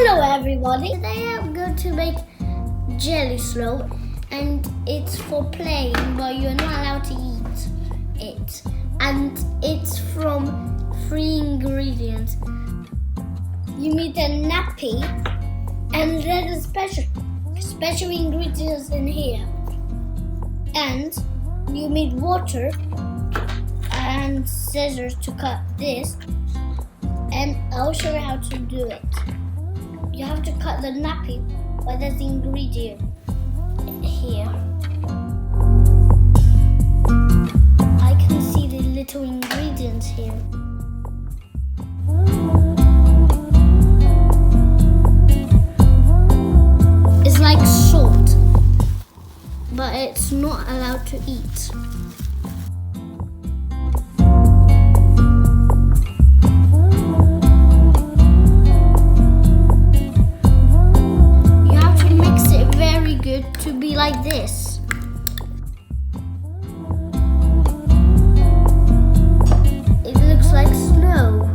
Hello everybody! Today I'm going to make jelly snow and it's for playing but you're not allowed to eat it. And it's from 3 ingredients. You need a nappy and there's special ingredients in here. And you need water and scissors to cut this. And I'll show you how to do it. You have to cut the nappy where there's the ingredient here. I can see the little ingredients here. It's like salt, but it's not allowed to eat. To be like this. It looks like snow.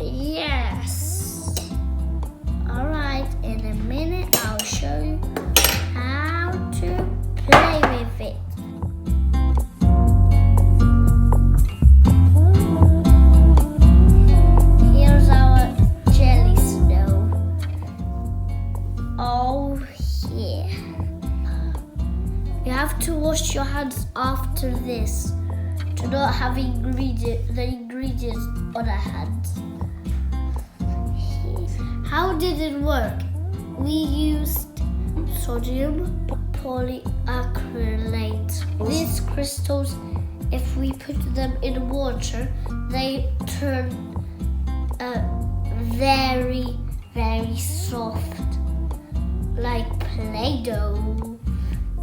Yes. Alright, in a minute I'll show you how to play with it. Here's our jelly snow. Oh yeah. You have to wash your hands after this to not have the ingredients on our hands. How did it work? We used sodium polyacrylate. These crystals, if we put them in water, they turn very, very soft. Like Play-Doh.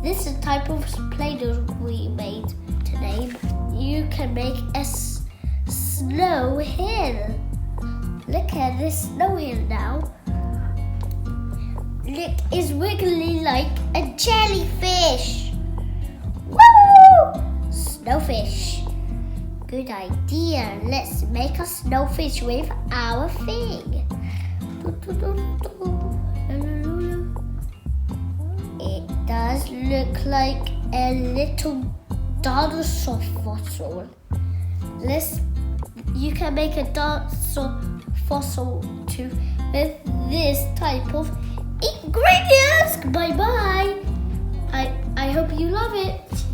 This is a type of Play-Doh we made today. You can make a snow hill. Look at this snow hill now. Look, it's wiggly like a jellyfish. Woo! Snowfish. Good idea. Let's make a snowfish with our thing. It does look like a little dinosaur fossil. You can make a dinosaur fossil too with this type of ingredients. Bye bye. I hope you love it.